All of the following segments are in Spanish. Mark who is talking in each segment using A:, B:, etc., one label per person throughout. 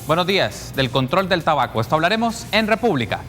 A: Buenos días. Del control del tabaco. Esto hablaremos en República.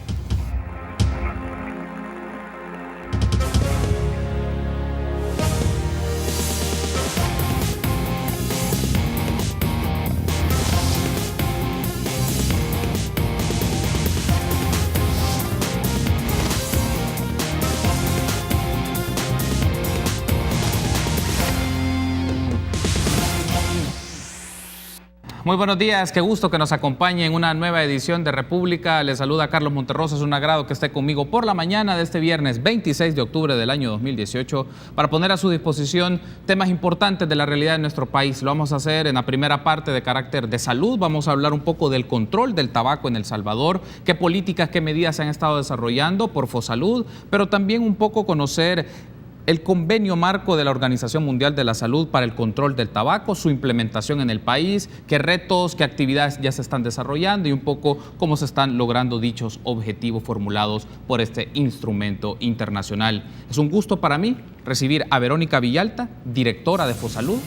A: Muy buenos días, qué gusto que nos acompañe en una nueva edición de República. Les saluda Carlos Monterrosa, es un agrado que esté conmigo por la mañana de este viernes 26 de octubre del año 2018 para poner a su disposición temas importantes de la realidad de nuestro país. Lo vamos a hacer en la primera parte de carácter de salud, vamos a hablar un poco del control del tabaco en El Salvador, qué políticas, qué medidas se han estado desarrollando por Fosalud, pero también un poco conocer el convenio marco de la Organización Mundial de la Salud para el control del tabaco, su implementación en el país, qué retos, qué actividades ya se están desarrollando y un poco cómo se están logrando dichos objetivos formulados por este instrumento internacional. Es un gusto para mí recibir a Verónica Villalta, directora de Fosalud,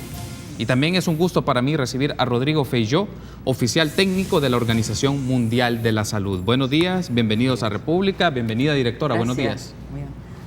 A: y también es un gusto para mí recibir a Rodrigo Feijó, oficial técnico de la Organización Mundial de la Salud. Buenos días, bienvenidos a República, bienvenida directora,
B: Gracias.
A: Buenos días.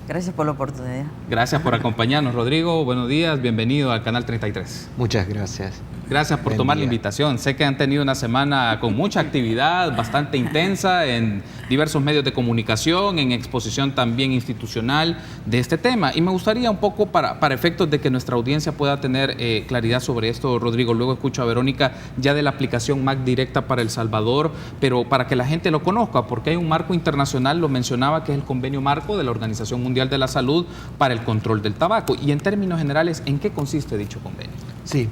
B: Gracias por la oportunidad.
A: Gracias por acompañarnos, Rodrigo. Buenos días, bienvenido al Canal 33.
C: Muchas gracias.
A: Gracias por tomar la invitación. Sé que han tenido una semana con mucha actividad, bastante intensa en diversos medios de comunicación, en exposición también institucional de este tema. Y me gustaría un poco, para efectos de que nuestra audiencia pueda tener claridad sobre esto, Rodrigo, luego escucho a Verónica ya de la aplicación MAC directa para El Salvador, pero para que la gente lo conozca, porque hay un marco internacional, lo mencionaba, que es el convenio marco de la Organización Mundial de la Salud para el control del tabaco. Y en términos generales, ¿en qué consiste dicho convenio?
C: Sí.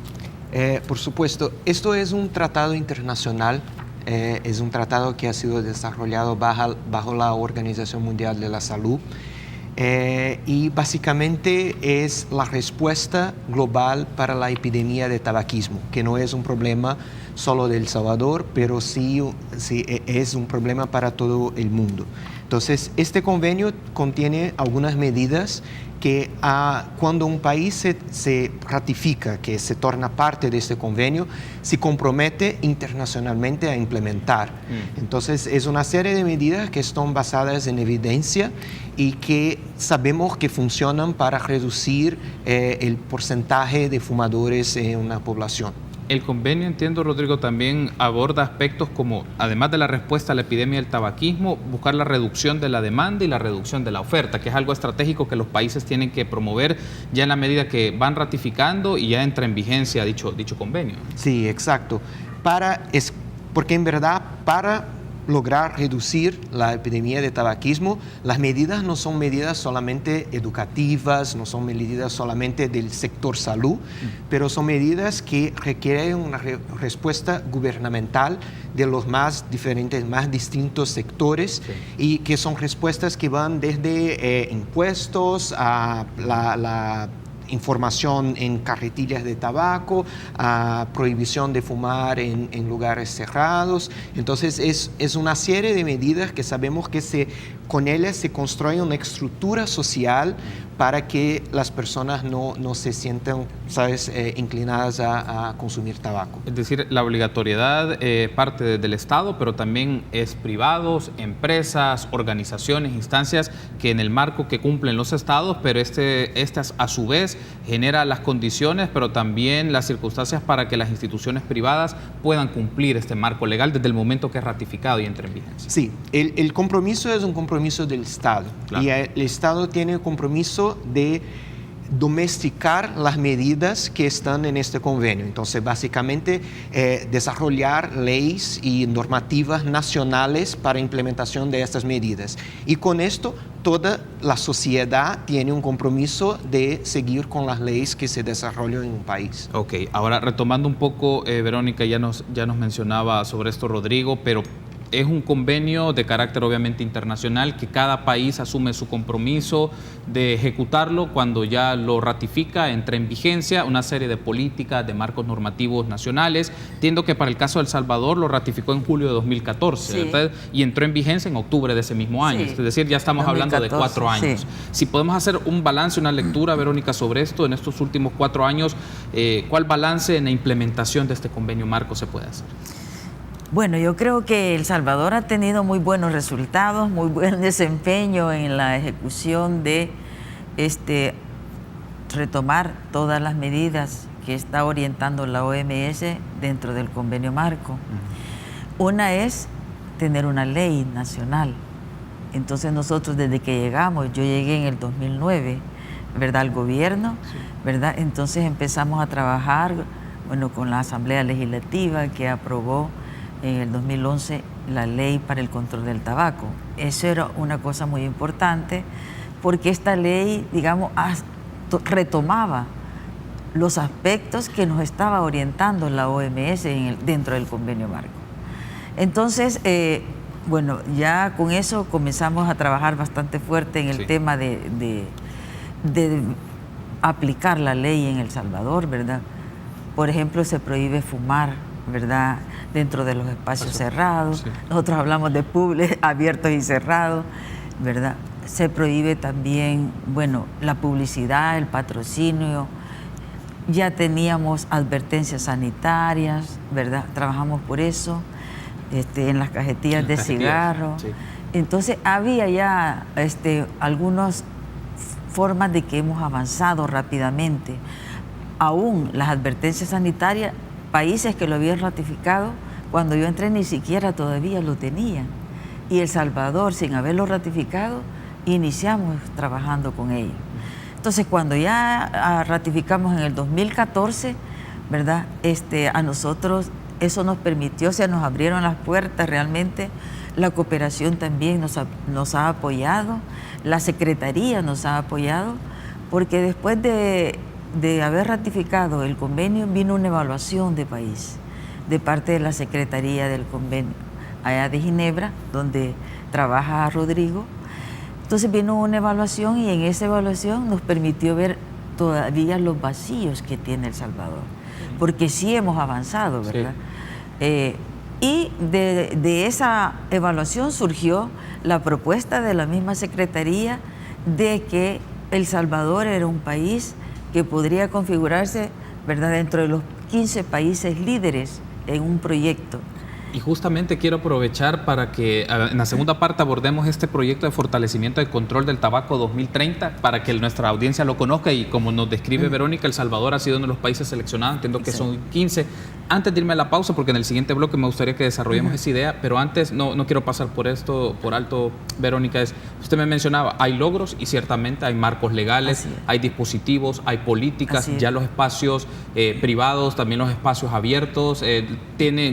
C: Por supuesto, esto es un tratado internacional, es un tratado que ha sido desarrollado bajo la Organización Mundial de la Salud y básicamente es la respuesta global para la epidemia de tabaquismo, que no es un problema solo de El Salvador, pero sí es un problema para todo el mundo. Entonces, este convenio contiene algunas medidas que cuando un país se ratifica, que se torna parte de este convenio, se compromete internacionalmente a implementar. Entonces, es una serie de medidas que están basadas en evidencia y que sabemos que funcionan para reducir el porcentaje de fumadores en una población.
A: El convenio, entiendo, Rodrigo, también aborda aspectos como, además de la respuesta a la epidemia del tabaquismo, buscar la reducción de la demanda y la reducción de la oferta, que es algo estratégico que los países tienen que promover ya en la medida que van ratificando y ya entra en vigencia dicho convenio.
C: Sí, exacto. Porque en verdad, para lograr reducir la epidemia de tabaquismo, las medidas no son medidas solamente educativas, no son medidas solamente del sector salud, pero son medidas que requieren una respuesta gubernamental de los más diferentes, más distintos sectores, y que son respuestas que van desde impuestos a la información en carretillas de tabaco, a prohibición de fumar en lugares cerrados. Entonces es una serie de medidas que sabemos que con ellas se construye una estructura social para que las personas no se sientan, inclinadas a consumir tabaco.
A: Es decir, la obligatoriedad parte del Estado, pero también es privados, empresas, organizaciones, instancias que en el marco que cumplen los estados, pero estas a su vez genera las condiciones, pero también las circunstancias para que las instituciones privadas puedan cumplir este marco legal desde el momento que es ratificado y entre en vigencia.
C: Sí, el compromiso es un compromiso del Estado. Claro. Y el Estado tiene el compromiso de domesticar las medidas que están en este convenio. Entonces, básicamente, desarrollar leyes y normativas nacionales para implementación de estas medidas. Y con esto, toda la sociedad tiene un compromiso de seguir con las leyes que se desarrollan en un país.
A: Ok, ahora retomando un poco, Verónica, ya nos mencionaba sobre esto Rodrigo, pero es un convenio de carácter obviamente internacional que cada país asume su compromiso de ejecutarlo cuando ya lo ratifica, entra en vigencia una serie de políticas, de marcos normativos nacionales. Entiendo que para el caso de El Salvador lo ratificó en julio de 2014, sí, ¿verdad? Y entró en vigencia en octubre de ese mismo año. Sí. Es decir, ya estamos 2014, hablando de 4 años. Sí. Si podemos hacer un balance, una lectura, Verónica, sobre esto en estos últimos 4 años, ¿cuál balance en la implementación de este convenio marco se puede hacer?
B: Bueno, yo creo que El Salvador ha tenido muy buenos resultados, muy buen desempeño en la ejecución de retomar todas las medidas que está orientando la OMS dentro del convenio marco. Una es tener una ley nacional. Entonces nosotros desde que llegamos, yo llegué en el 2009, ¿verdad?, al gobierno, ¿verdad? Entonces empezamos a trabajar, bueno, con la Asamblea Legislativa que aprobó en el 2011 la ley para el control del tabaco. Eso era una cosa muy importante porque esta ley, digamos, retomaba los aspectos que nos estaba orientando la OMS dentro del convenio marco. Entonces, bueno, ya con eso comenzamos a trabajar bastante fuerte en el tema de aplicar la ley en El Salvador, ¿verdad? Por ejemplo, se prohíbe fumar, ¿verdad?, dentro de los espacios cerrados. Sí. Nosotros hablamos de públicos abiertos y cerrados, ¿verdad? Se prohíbe también, bueno, la publicidad, el patrocinio. Ya teníamos advertencias sanitarias, ¿verdad? Trabajamos por eso. En las cajetillas de cigarro. Sí. Entonces había ya algunas formas de que hemos avanzado rápidamente. Aún las advertencias sanitarias, países que lo habían ratificado, cuando yo entré ni siquiera todavía lo tenían. Y El Salvador, sin haberlo ratificado, iniciamos trabajando con ellos. Entonces cuando ya ratificamos en el 2014, ¿verdad? A nosotros eso nos permitió, se nos abrieron las puertas realmente. La cooperación también nos ha apoyado, la Secretaría nos ha apoyado, porque después de haber ratificado el convenio vino una evaluación de país de parte de la Secretaría del Convenio allá de Ginebra, donde trabaja Rodrigo. Entonces vino una evaluación y en esa evaluación nos permitió ver todavía los vacíos que tiene El Salvador, porque sí hemos avanzado, ¿verdad? Sí. Y de esa evaluación surgió la propuesta de la misma Secretaría de que El Salvador era un país que podría configurarse, ¿verdad?, dentro de los 15 países líderes en un proyecto.
A: Y justamente quiero aprovechar para que en la segunda parte abordemos este proyecto de fortalecimiento del control del tabaco 2030 para que nuestra audiencia lo conozca y como nos describe Verónica, El Salvador ha sido uno de los países seleccionados, entiendo que son 15. Antes de irme a la pausa, porque en el siguiente bloque me gustaría que desarrollemos esa idea, pero antes no quiero pasar por esto por alto, Verónica, usted me mencionaba, hay logros y ciertamente hay marcos legales, hay dispositivos, hay políticas, ya los espacios privados, también los espacios abiertos,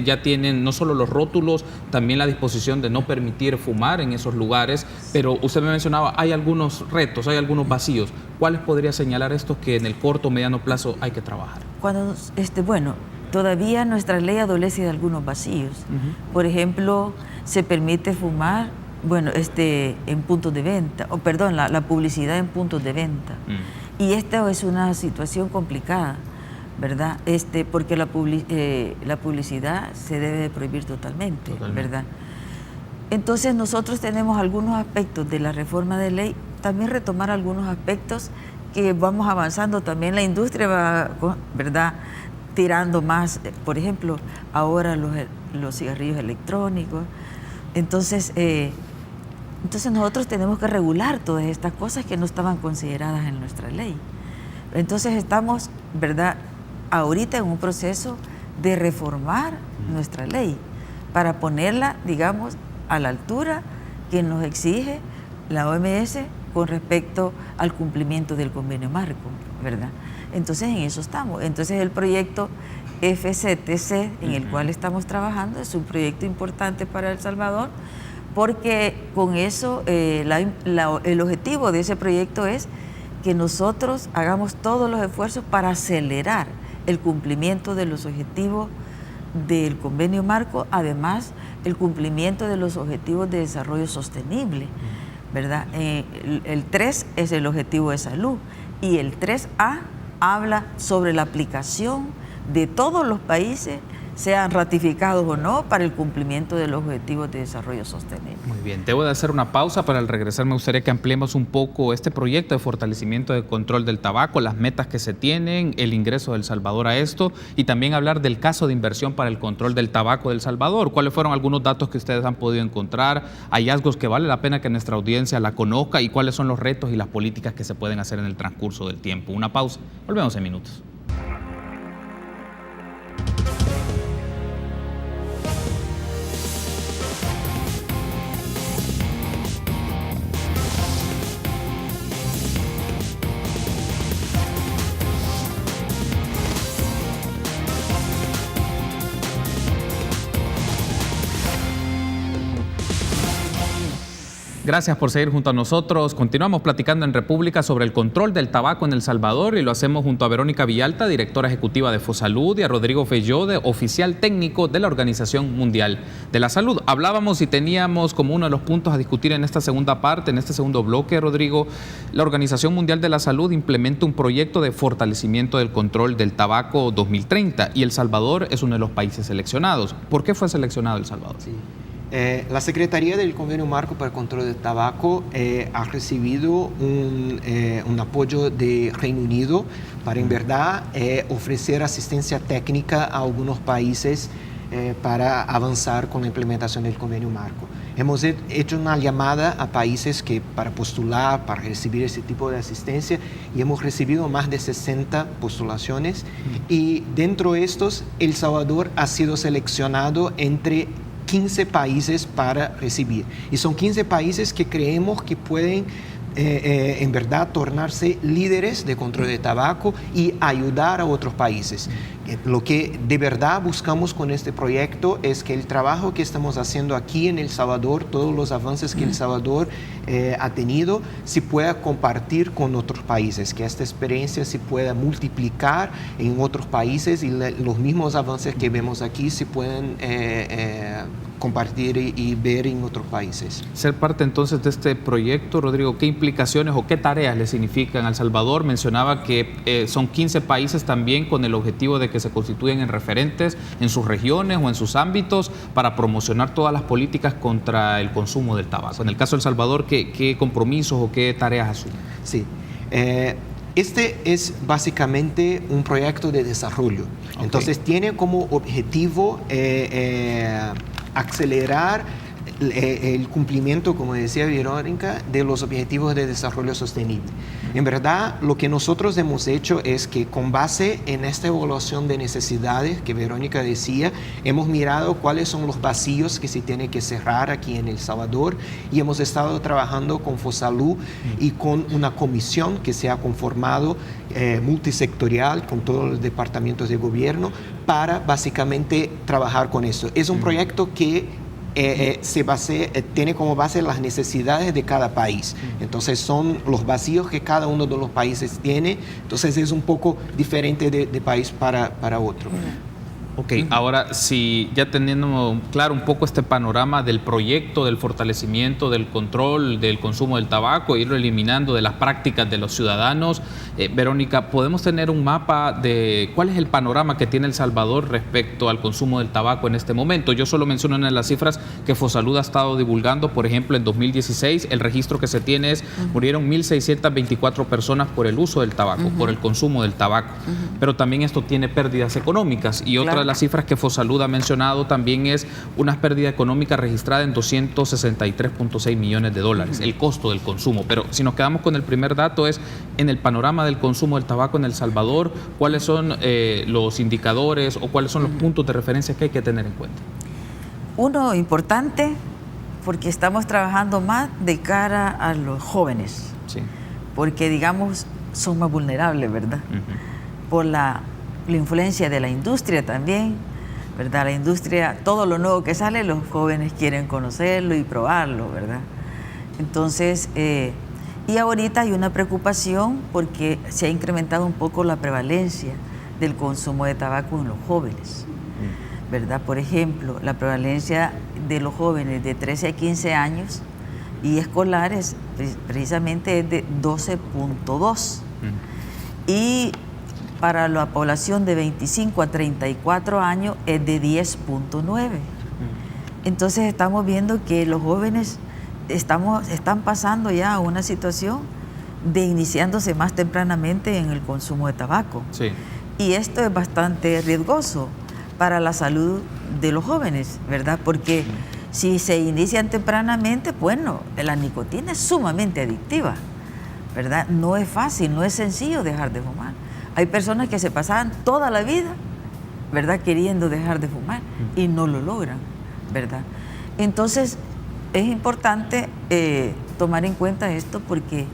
A: ya tienen no solo los rótulos, también la disposición de no permitir fumar en esos lugares, pero usted me mencionaba, hay algunos retos, hay algunos vacíos. ¿Cuáles podría señalar estos que en el corto o mediano plazo hay que trabajar?
B: Bueno, todavía nuestra ley adolece de algunos vacíos. Por ejemplo, se permite fumar, bueno, en puntos de venta, o perdón, la publicidad en puntos de venta. Y esta es una situación complicada, ¿verdad? Porque la publicidad se debe de prohibir totalmente, ¿verdad? Entonces nosotros tenemos algunos aspectos de la reforma de ley, también retomar algunos aspectos que vamos avanzando, también la industria va, ¿verdad?, tirando más, por ejemplo, ahora los cigarrillos electrónicos. Entonces nosotros tenemos que regular todas estas cosas que no estaban consideradas en nuestra ley. Entonces estamos, ¿verdad?, ahorita en un proceso de reformar nuestra ley para ponerla, digamos, a la altura que nos exige la OMS con respecto al cumplimiento del convenio marco, ¿verdad? Entonces en eso estamos. Entonces el proyecto FCTC en el cual estamos trabajando es un proyecto importante para El Salvador porque con eso el objetivo de ese proyecto es que nosotros hagamos todos los esfuerzos para acelerar el cumplimiento de los objetivos del convenio marco, además el cumplimiento de los objetivos de desarrollo sostenible, ¿verdad? El 3 es el objetivo de salud y el 3A habla sobre la aplicación de todos los países sean ratificados o no para el cumplimiento de los objetivos de desarrollo sostenible.
A: Muy bien, debo de hacer una pausa. Para al regresar me gustaría que ampliemos un poco este proyecto de fortalecimiento del control del tabaco, las metas que se tienen, el ingreso de El Salvador a esto y también hablar del caso de inversión para el control del tabaco de El Salvador. ¿Cuáles fueron algunos datos que ustedes han podido encontrar, hallazgos que vale la pena que nuestra audiencia la conozca y cuáles son los retos y las políticas que se pueden hacer en el transcurso del tiempo? Una pausa, volvemos en minutos. Gracias por seguir junto a nosotros. Continuamos platicando en República sobre el control del tabaco en El Salvador y lo hacemos junto a Verónica Villalta, directora ejecutiva de Fosalud, y a Rodrigo Felló, oficial técnico de la Organización Mundial de la Salud. Hablábamos y teníamos como uno de los puntos a discutir en esta segunda parte, en este segundo bloque, Rodrigo, la Organización Mundial de la Salud implementa un proyecto de fortalecimiento del control del tabaco 2030 y El Salvador es uno de los países seleccionados. ¿Por qué fue seleccionado El Salvador?
C: Sí. La Secretaría del Convenio Marco para el Control del Tabaco ha recibido un apoyo de Reino Unido para en verdad ofrecer asistencia técnica a algunos países para avanzar con la implementación del Convenio Marco. Hemos hecho una llamada a países para postular, para recibir ese tipo de asistencia y hemos recibido más de 60 postulaciones y dentro de estos El Salvador ha sido seleccionado entre 15 países para recibir. Y son 15 países que creemos que pueden en verdad tornarse líderes de control de tabaco y ayudar a otros países. Lo que de verdad buscamos con este proyecto es que el trabajo que estamos haciendo aquí en El Salvador, todos los avances que El Salvador ha tenido, se pueda compartir con otros países, que esta experiencia se pueda multiplicar en otros países y los mismos avances que vemos aquí se pueden compartir y ver en otros países.
A: Ser parte entonces de este proyecto, Rodrigo, ¿qué implicaciones o qué tareas le significan a El Salvador? Mencionaba que son 15 países también con el objetivo de que se constituyan en referentes en sus regiones o en sus ámbitos para promocionar todas las políticas contra el consumo del tabaco. En el caso de El Salvador, ¿qué compromisos o qué tareas asume?
C: Sí. Este es básicamente un proyecto de desarrollo. Okay. Entonces tiene como objetivo acelerar el cumplimiento, como decía Verónica, de los objetivos de desarrollo sostenible. En verdad, lo que nosotros hemos hecho es que con base en esta evaluación de necesidades que Verónica decía, hemos mirado cuáles son los vacíos que se tienen que cerrar aquí en El Salvador y hemos estado trabajando con Fosalud y con una comisión que se ha conformado multisectorial con todos los departamentos de gobierno para básicamente trabajar con eso. Es un proyecto que tiene como base las necesidades de cada país. Entonces son los vacíos que cada uno de los países tiene. Entonces es un poco diferente de país para otro.
A: Ok, ahora si ya teniendo claro un poco este panorama del proyecto, del fortalecimiento, del control del consumo del tabaco, irlo eliminando de las prácticas de los ciudadanos, Verónica, ¿podemos tener un mapa de cuál es el panorama que tiene El Salvador respecto al consumo del tabaco en este momento? Yo solo menciono una de las cifras que Fosalud ha estado divulgando. Por ejemplo, en 2016 el registro que se tiene es murieron 1.624 personas por el uso del tabaco, por el consumo del tabaco. Pero también esto tiene pérdidas económicas y otra de las cifras que Fosalud ha mencionado también es una pérdida económica registrada en 263.6 millones de dólares, el costo del consumo. Pero si nos quedamos con el primer dato es, en el panorama del consumo del tabaco en El Salvador, ¿cuáles son los indicadores o cuáles son los puntos de referencia que hay que tener en cuenta?
B: Uno importante, porque estamos trabajando más de cara a los jóvenes,
A: sí, porque
B: digamos son más vulnerables, ¿verdad? Por la influencia de la industria también, ¿verdad? La industria, todo lo nuevo que sale, los jóvenes quieren conocerlo y probarlo, ¿verdad? Entonces, y ahorita hay una preocupación porque se ha incrementado un poco la prevalencia del consumo de tabaco en los jóvenes, ¿verdad? Por ejemplo, la prevalencia de los jóvenes de 13 a 15 años y escolares precisamente es de 12.2. Y para la población de 25 a 34 años es de 10.9. Entonces estamos viendo que los jóvenes están pasando ya a una situación de iniciándose más tempranamente en el consumo de tabaco.
A: Sí.
B: Y esto es bastante riesgoso para la salud de los jóvenes, ¿verdad? Porque si se inician tempranamente, bueno, la nicotina es sumamente adictiva, ¿verdad? No es fácil, no es sencillo dejar de fumar. Hay personas que se pasaban toda la vida, ¿verdad?, queriendo dejar de fumar y no lo logran, ¿verdad? Entonces, es importante tomar en cuenta esto porque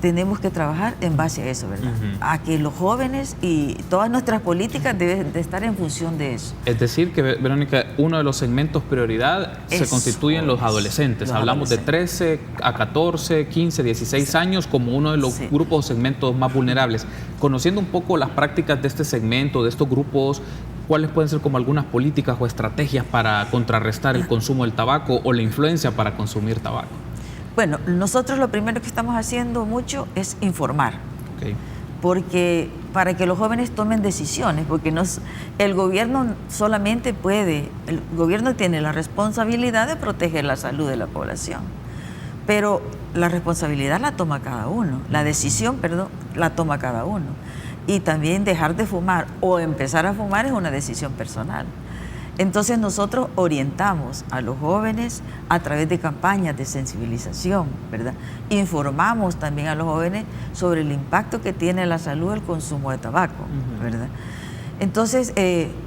B: tenemos que trabajar en base a eso, ¿verdad? A que los jóvenes y todas nuestras políticas deben de estar en función de eso.
A: Es decir, que, Verónica, uno de los segmentos prioridad se constituyen los adolescentes. Hablamos de 13 a 14, 15, 16 años como uno de los grupos o segmentos más vulnerables. Conociendo un poco las prácticas de este segmento, de estos grupos, ¿cuáles pueden ser como algunas políticas o estrategias para contrarrestar el consumo del tabaco o la influencia para consumir tabaco?
B: Bueno, nosotros lo primero que estamos haciendo mucho es informar, porque para que los jóvenes tomen decisiones, porque el gobierno solamente el gobierno tiene la responsabilidad de proteger la salud de la población, pero la responsabilidad la toma cada uno, la decisión, la toma cada uno, y también dejar de fumar o empezar a fumar es una decisión personal. Entonces nosotros orientamos a los jóvenes a través de campañas de sensibilización, ¿verdad? Informamos también a los jóvenes sobre el impacto que tiene en la salud el consumo de tabaco, ¿verdad? Entonces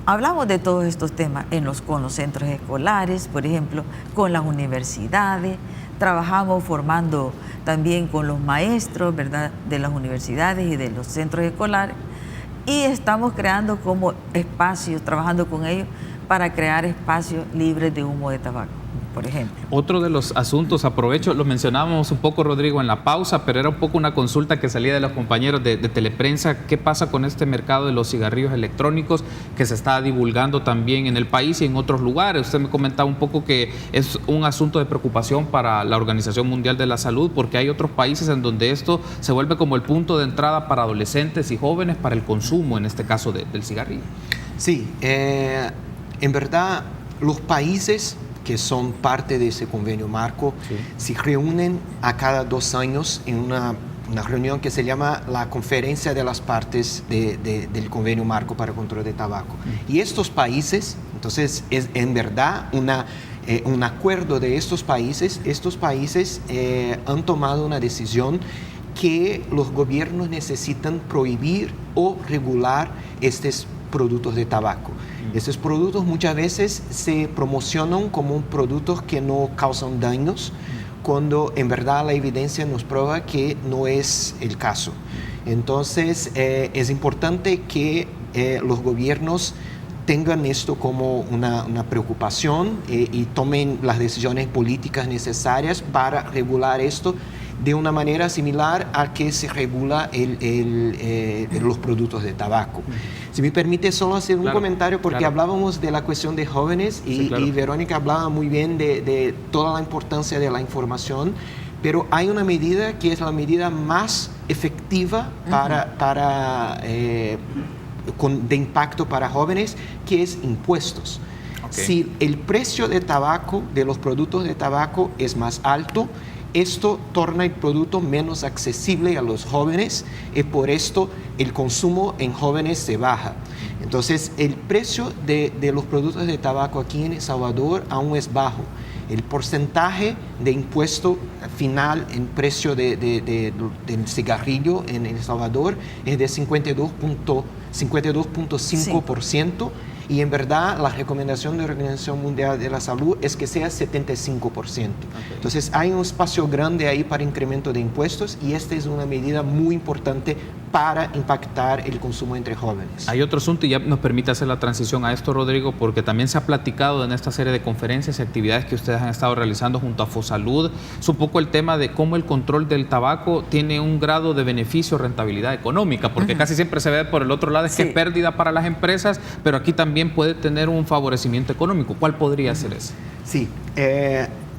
B: hablamos de todos estos temas con los centros escolares, por ejemplo, con las universidades, trabajamos formando también con los maestros, ¿verdad?, de las universidades y de los centros escolares, y estamos creando como espacios, trabajando con ellos, para crear espacios libres de humo de tabaco, por ejemplo.
A: Otro de los asuntos, aprovecho, lo mencionábamos un poco, Rodrigo, en la pausa, pero era un poco una consulta que salía de los compañeros de Teleprensa. ¿Qué pasa con este mercado de los cigarrillos electrónicos que se está divulgando también en el país y en otros lugares? Usted me comentaba un poco que es un asunto de preocupación para la Organización Mundial de la Salud, porque hay otros países en donde esto se vuelve como el punto de entrada para adolescentes y jóvenes para el consumo, en este caso del cigarrillo.
C: Sí, en verdad, los países que son parte de ese convenio marco se reúnen a cada 2 años en una reunión que se llama la Conferencia de las Partes del Convenio Marco para el Control de Tabaco. Y estos países, entonces, es en verdad un acuerdo de estos países han tomado una decisión que los gobiernos necesitan prohibir o regular estos productos de tabaco. Estos productos muchas veces se promocionan como productos que no causan daños, cuando en verdad la evidencia nos prueba que no es el caso. Entonces es importante que los gobiernos tengan esto como una preocupación y tomen las decisiones políticas necesarias para regular esto de una manera similar a que se regula los productos de tabaco. Si me permite solo hacer un comentario, porque hablábamos de la cuestión de jóvenes y Verónica hablaba muy bien de toda la importancia de la información, pero hay una medida que es la medida más efectiva de impacto para jóvenes, que es impuestos. Si el precio de tabaco, de los productos de tabaco, es más alto, esto torna el producto menos accesible a los jóvenes y por esto el consumo en jóvenes se baja. Entonces, el precio de los productos de tabaco aquí en El Salvador aún es bajo. El porcentaje de impuesto final en precio del cigarrillo en El Salvador es de 52.5%. Y en verdad la recomendación de la Organización Mundial de la Salud es que sea 75%. Entonces hay un espacio grande ahí para incremento de impuestos y esta es una medida muy importante para impactar el consumo entre jóvenes.
A: Hay otro asunto y ya nos permite hacer la transición a esto, Rodrigo, porque también se ha platicado en esta serie de conferencias y actividades que ustedes han estado realizando junto a FOSalud, es un poco el tema de cómo el control del tabaco tiene un grado de beneficio o rentabilidad económica, porque casi siempre se ve por el otro lado es que es pérdida para las empresas, pero aquí también puede tener un favorecimiento económico. ¿Cuál podría ser ese?
C: Sí,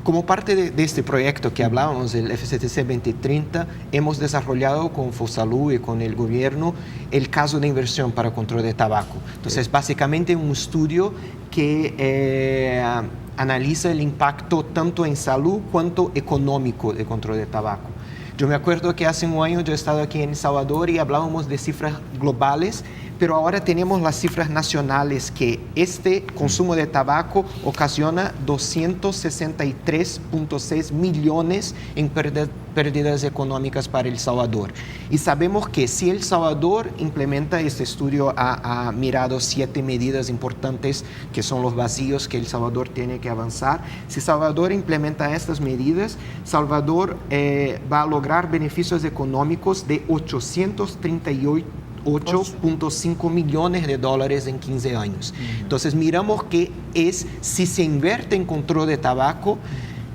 C: Como parte de este proyecto que hablábamos, el FCTC 2030, hemos desarrollado con FOSALUD y con el gobierno el caso de inversión para control de tabaco. Entonces, básicamente un estudio que analiza el impacto tanto en salud cuanto económico del control de tabaco. Yo me acuerdo que hace un año yo he estado aquí en El Salvador y hablábamos de cifras globales, pero ahora tenemos las cifras nacionales que este consumo de tabaco ocasiona 263.6 millones en pérdidas económicas para El Salvador. Y sabemos que si El Salvador implementa, este estudio ha mirado 7 medidas importantes que son los vacíos que El Salvador tiene que avanzar. Si Salvador implementa estas medidas, Salvador va a lograr beneficios económicos de 8.5 millones de dólares en 15 años. Entonces miramos que si se invierte en control de tabaco,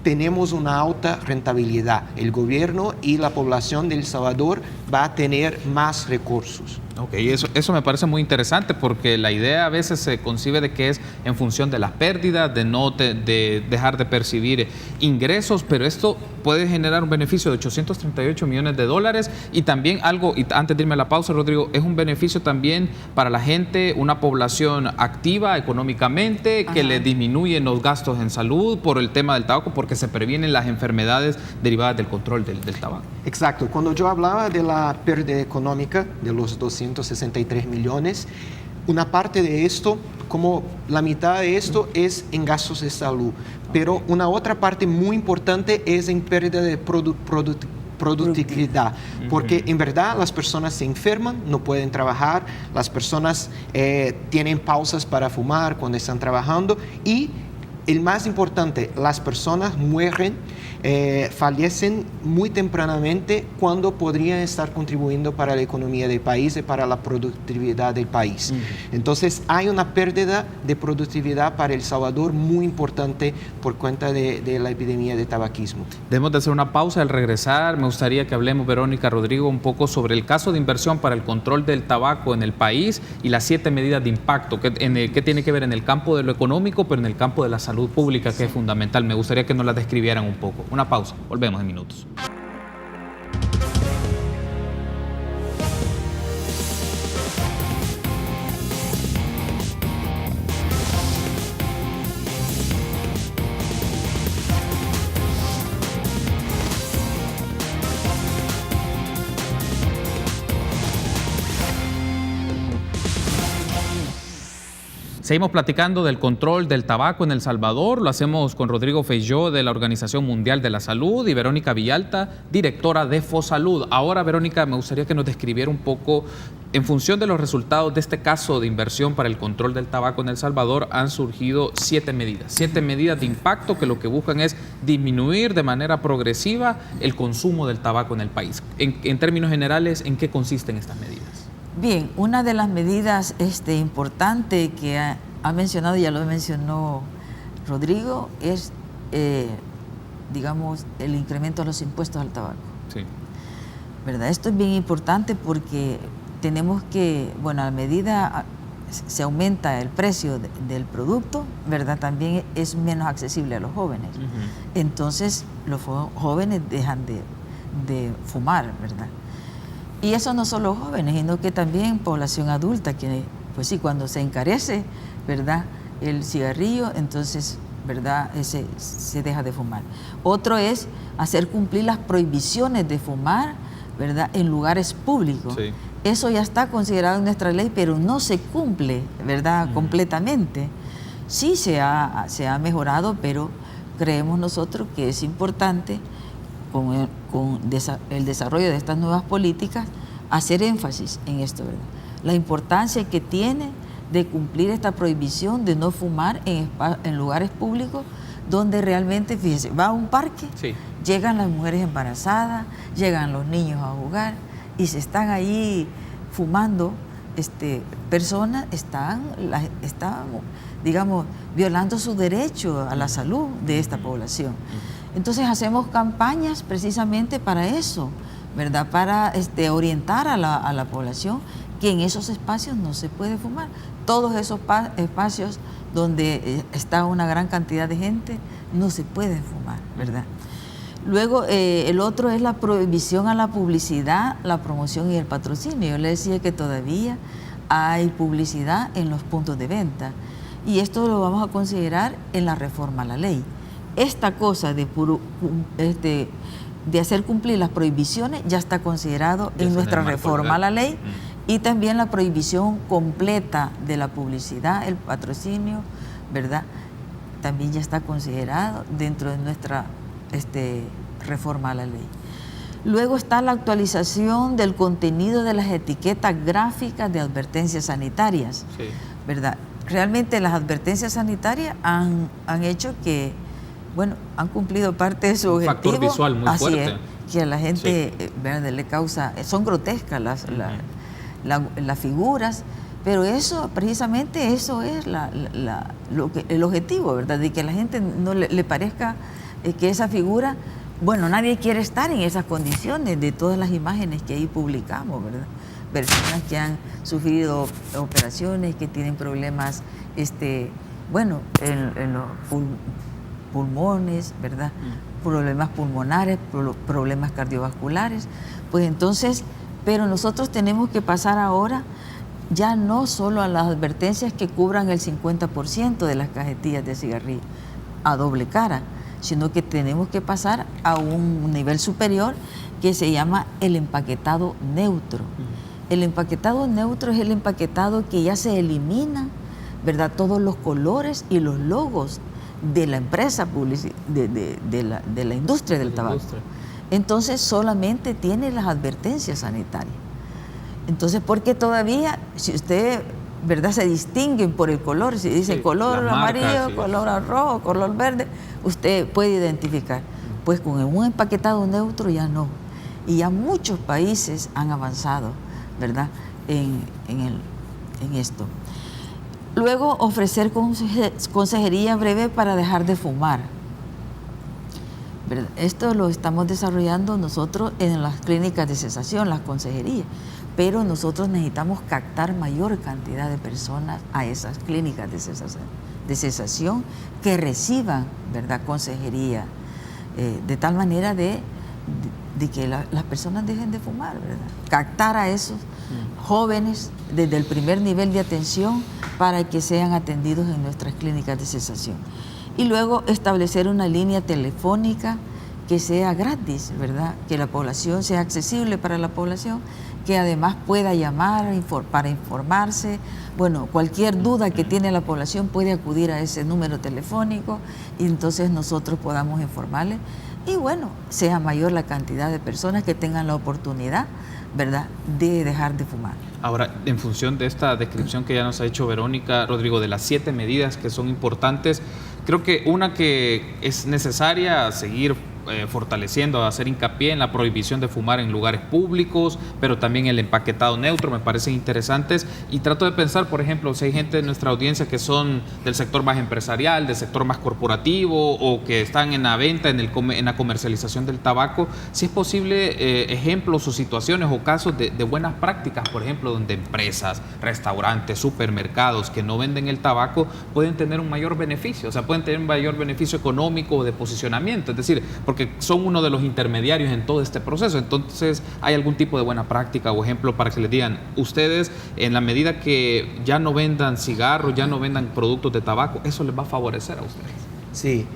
C: tenemos una alta rentabilidad. El gobierno y la población de El Salvador va a tener más recursos.
A: Ok, eso me parece muy interesante porque la idea a veces se concibe de que es en función de las pérdidas, de dejar de percibir ingresos, pero esto puede generar un beneficio de 838 millones de dólares y también algo, y antes de irme a la pausa, Rodrigo, es un beneficio también para la gente, una población activa económicamente, que le disminuyen los gastos en salud por el tema del tabaco, porque se previenen las enfermedades derivadas del control del tabaco.
C: Exacto, cuando yo hablaba de la pérdida económica de los 263 millones, una parte de esto, como la mitad de esto es en gastos de salud, pero una otra parte muy importante es en pérdida de productividad, porque en verdad las personas se enferman, no pueden trabajar, las personas tienen pausas para fumar cuando están trabajando y el más importante, las personas mueren, fallecen muy tempranamente cuando podrían estar contribuyendo para la economía del país y para la productividad del país. Entonces hay una pérdida de productividad para El Salvador muy importante por cuenta de la epidemia de tabaquismo.
A: Debemos de hacer una pausa. Al regresar me gustaría que hablemos, Verónica, Rodrigo, un poco sobre el caso de inversión para el control del tabaco en el país y las 7 medidas de impacto que tiene que ver en el campo de lo económico, pero en el campo de la salud pública, que es fundamental. Me gustaría que nos las describieran un poco. Una pausa, volvemos en minutos. Seguimos platicando del control del tabaco en El Salvador. Lo hacemos con Rodrigo Feijó de la Organización Mundial de la Salud y Verónica Villalta, directora de FOSALUD. Ahora, Verónica, me gustaría que nos describiera un poco, en función de los resultados de este caso de inversión para el control del tabaco en El Salvador, han surgido 7 medidas. 7 medidas de impacto que lo que buscan es disminuir de manera progresiva el consumo del tabaco en el país. En términos generales, ¿en qué consisten estas medidas?
B: Bien, una de las medidas importante que ha mencionado, ya lo mencionó Rodrigo, es, digamos, el incremento de los impuestos al tabaco.
A: Sí.
B: ¿Verdad? Esto es bien importante porque tenemos que, bueno, a medida se aumenta el precio del producto, ¿verdad? También es menos accesible a los jóvenes. Entonces, los jóvenes dejan de fumar, ¿verdad? Y eso no solo jóvenes, sino que también población adulta, que pues sí, cuando se encarece, ¿verdad?, el cigarrillo, entonces, ¿verdad?, se deja de fumar. Otro es hacer cumplir las prohibiciones de fumar, ¿verdad?, en lugares públicos. Sí. Eso ya está considerado en nuestra ley, pero no se cumple, ¿verdad?, completamente. Sí se ha mejorado, pero creemos nosotros que es importante, con el desarrollo de estas nuevas políticas, hacer énfasis en esto, ¿verdad? La importancia que tiene de cumplir esta prohibición de no fumar en lugares públicos donde realmente, fíjese, va a un parque, sí, llegan las mujeres embarazadas, llegan los niños a jugar y se están ahí fumando, personas están, digamos, violando su derecho a la salud de esta población. Entonces hacemos campañas precisamente para eso, ¿verdad? Para orientar a la población que en esos espacios no se puede fumar. Todos esos espacios donde está una gran cantidad de gente no se puede fumar, ¿verdad? Luego, el otro es la prohibición a la publicidad, la promoción y el patrocinio. Yo le decía que todavía hay publicidad en los puntos de venta y esto lo vamos a considerar en la reforma a la ley. Esta cosa de hacer cumplir las prohibiciones ya está considerado en nuestra reforma a la ley, y también la prohibición completa de la publicidad, el patrocinio, ¿verdad? También ya está considerado dentro de nuestra reforma a la ley. Luego está la actualización del contenido de las etiquetas gráficas de advertencias sanitarias, sí, ¿verdad? Realmente las advertencias sanitarias han hecho que, bueno, han cumplido parte de su objetivo.
A: Un factor visual muy fuerte.
B: Así es, que a la gente, sí, le causa, son grotescas las figuras, pero eso, precisamente eso es el objetivo, ¿verdad? De que a la gente no le parezca que esa figura, bueno, nadie quiere estar en esas condiciones de todas las imágenes que ahí publicamos, ¿verdad? Personas que han sufrido operaciones, que tienen problemas, bueno, en los pulmones, ¿verdad? Problemas pulmonares, problemas cardiovasculares. Pues entonces, pero nosotros tenemos que pasar ahora ya no solo a las advertencias que cubran el 50% de las cajetillas de cigarrillo a doble cara, sino que tenemos que pasar a un nivel superior que se llama el empaquetado neutro. El empaquetado neutro es el empaquetado que ya se elimina, ¿verdad?, todos los colores y los logos de la empresa de la industria del tabaco. Entonces solamente tiene las advertencias sanitarias. Entonces, porque todavía, si usted, ¿verdad?, se distinguen por el color, si dice, sí, color amarillo, marcas, sí, color rojo, color verde, usted puede identificar. Pues con un empaquetado neutro ya no. Y ya muchos países han avanzado, ¿verdad?, en esto. Luego, ofrecer consejería breve para dejar de fumar, ¿verdad? Esto lo estamos desarrollando nosotros en las clínicas de cesación, las consejerías, pero nosotros necesitamos captar mayor cantidad de personas a esas clínicas de cesación que reciban, ¿verdad?, consejería, de tal manera de que las personas dejen de fumar, ¿verdad? Captar a esos jóvenes desde el primer nivel de atención para que sean atendidos en nuestras clínicas de cesación. Y luego establecer una línea telefónica que sea gratis, ¿verdad?, que la población sea accesible para la población, que además pueda llamar para informarse. Bueno, cualquier duda que tiene la población puede acudir a ese número telefónico y entonces nosotros podamos informarle y, bueno, sea mayor la cantidad de personas que tengan la oportunidad, ¿verdad?, de dejar de fumar.
A: Ahora, en función de esta descripción que ya nos ha hecho Verónica, Rodrigo, de las 7 medidas que son importantes, creo que una que es necesaria seguir fortaleciendo, hacer hincapié en la prohibición de fumar en lugares públicos, pero también el empaquetado neutro, me parecen interesantes. Y trato de pensar, por ejemplo, si hay gente de nuestra audiencia que son del sector más empresarial, del sector más corporativo o que están en la venta, en la comercialización del tabaco, si es posible ejemplos o situaciones o casos de buenas prácticas, por ejemplo, donde empresas, restaurantes, supermercados que no venden el tabaco pueden tener un mayor beneficio, o sea, pueden tener un mayor beneficio económico o de posicionamiento, es decir, porque son uno de los intermediarios en todo este proceso. Entonces, ¿hay algún tipo de buena práctica o ejemplo para que les digan, ustedes, en la medida que ya no vendan cigarros, ya no vendan productos de tabaco, eso les va a favorecer a ustedes?
C: Sí,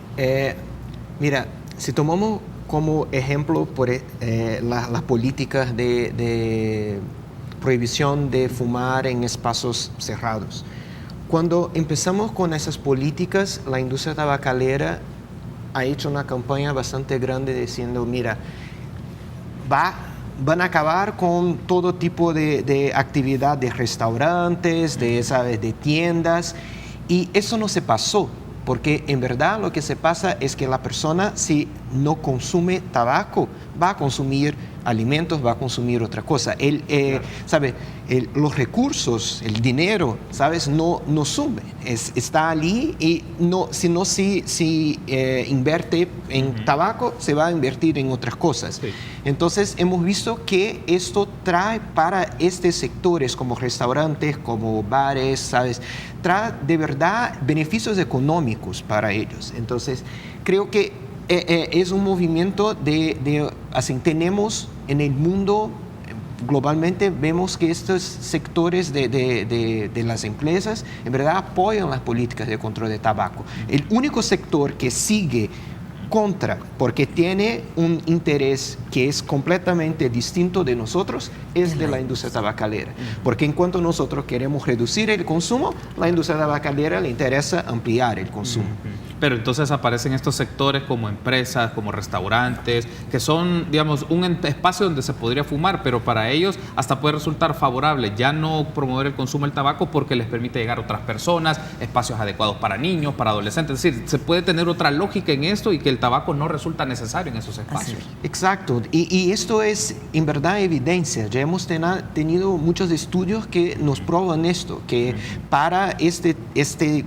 C: mira, si tomamos como ejemplo por las políticas de prohibición de fumar en espacios cerrados. Cuando empezamos con esas políticas, la industria tabacalera ha hecho una campaña bastante grande diciendo, mira, van a acabar con todo tipo de actividad de restaurantes, de tiendas, y eso no se pasó, porque en verdad lo que se pasa es que la persona, si no consume tabaco, va a consumir alimentos, va a consumir otra cosa. ¿Sabe? Los recursos, el dinero, ¿sabes? No sube, está allí y si invierte en tabaco, se va a invertir en otras cosas. Sí. Entonces, hemos visto que esto trae para estos sectores como restaurantes, como bares, ¿sabes? Trae de verdad beneficios económicos para ellos. Entonces, creo que es un movimiento así, tenemos en el mundo, globalmente vemos que estos sectores de las empresas en verdad apoyan las políticas de control de tabaco. El único sector que sigue contra, porque tiene un interés que es completamente distinto de nosotros, es de la industria tabacalera. Porque en cuanto nosotros queremos reducir el consumo, la industria tabacalera le interesa ampliar el consumo.
A: Pero entonces aparecen estos sectores como empresas, como restaurantes, que son, digamos, un espacio donde se podría fumar, pero para ellos hasta puede resultar favorable ya no promover el consumo del tabaco porque les permite llegar a otras personas, espacios adecuados para niños, para adolescentes. Es decir, se puede tener otra lógica en esto y que el tabaco no resulta necesario en esos espacios.
C: Exacto. Y esto es en verdad evidencia. Ya hemos tenido muchos estudios que nos prueban esto, que para este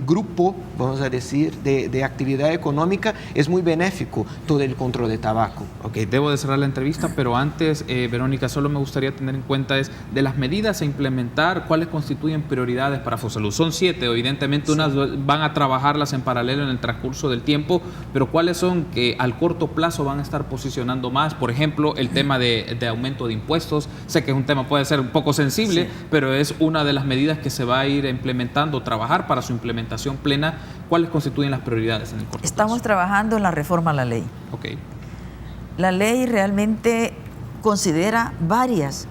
C: grupo, vamos a decir, de actividad económica, es muy benéfico todo el control de tabaco.
A: Ok, debo de cerrar la entrevista, pero antes, Verónica, solo me gustaría tener en cuenta de las medidas a implementar, cuáles constituyen prioridades para Fosalud. Son 7, evidentemente unas van a trabajarlas en paralelo en el transcurso del tiempo, pero ¿cuáles son que al corto plazo van a estar posicionando más? Por ejemplo, el tema de aumento de impuestos. Sé que es un tema, puede ser un poco sensible, pero es una de las medidas que se va a ir implementando, trabajar para su implementación plena. ¿Cuáles constituyen las prioridades en el corto plazo?
B: Estamos trabajando en la reforma a la ley.
A: Okay.
B: La ley realmente considera varias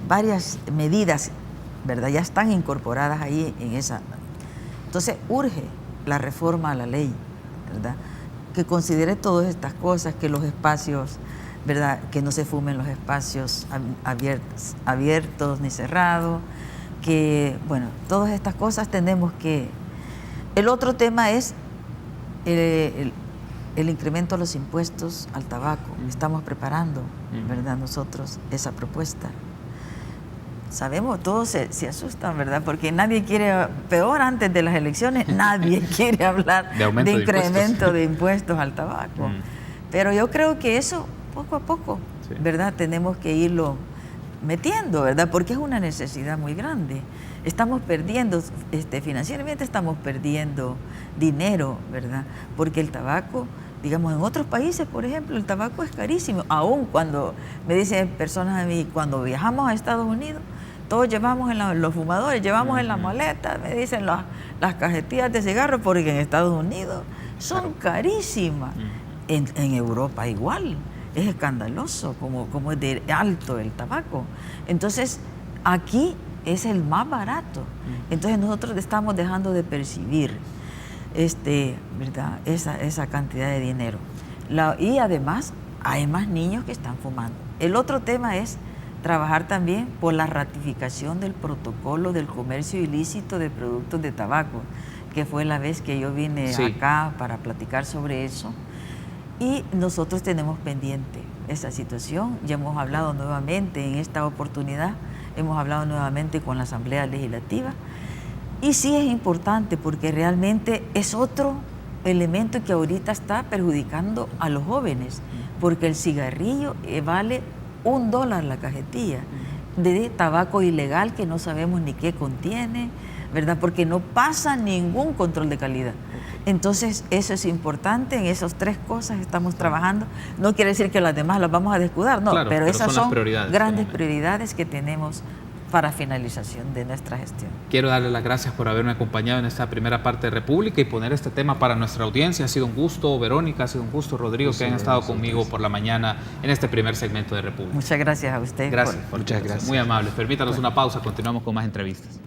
B: medidas, ¿verdad? Ya están incorporadas ahí en esa. Entonces, urge la reforma a la ley, ¿verdad? Que considere todas estas cosas, que los espacios, ¿verdad? Que no se fumen los espacios abiertos ni cerrados, que, bueno, todas estas cosas tenemos que. El otro tema es el incremento de los impuestos al tabaco. Estamos preparando, ¿verdad? Nosotros esa propuesta. Sabemos, todos se asustan, ¿verdad? Porque nadie quiere, peor antes de las elecciones, nadie quiere hablar de incremento de impuestos al tabaco. Pero yo creo que eso, poco a poco, ¿verdad? Tenemos que irlo metiendo, ¿verdad? Porque es una necesidad muy grande. Estamos perdiendo, financieramente estamos perdiendo dinero, ¿verdad? Porque el tabaco, digamos, en otros países, por ejemplo, el tabaco es carísimo. Aún cuando me dicen personas a mí, cuando viajamos a Estados Unidos, todos llevamos los fumadores, llevamos en la maleta, me dicen las cajetillas de cigarros, porque en Estados Unidos son carísimas. En Europa igual, es escandaloso como es de alto el tabaco. Entonces, aquí es el más barato. Entonces nosotros estamos dejando de percibir ¿verdad? esa cantidad de dinero. Y además hay más niños que están fumando. El otro tema es trabajar también por la ratificación del protocolo del comercio ilícito de productos de tabaco, que fue la vez que yo vine acá para platicar sobre eso. Y nosotros tenemos pendiente esa situación. Ya hemos hablado nuevamente en esta oportunidad, hemos hablado nuevamente con la Asamblea Legislativa. Y sí es importante porque realmente es otro elemento que ahorita está perjudicando a los jóvenes, porque el cigarrillo vale $1 la cajetilla de tabaco ilegal que no sabemos ni qué contiene, ¿verdad? Porque no pasa ningún control de calidad. Entonces, eso es importante, en esas 3 cosas estamos trabajando. No quiere decir que las demás las vamos a descuidar, no, pero esas son grandes prioridades que tenemos para finalización de nuestra gestión.
A: Quiero darle las gracias por haberme acompañado en esta primera parte de República y poner este tema para nuestra audiencia. Ha sido un gusto, Verónica, ha sido un gusto, Rodrigo, que hayan estado conmigo por la mañana en este primer segmento de República.
B: Muchas gracias a usted.
A: Gracias.
C: Muchas gracias.
A: Muy amables. Permítanos una pausa, continuamos con más entrevistas.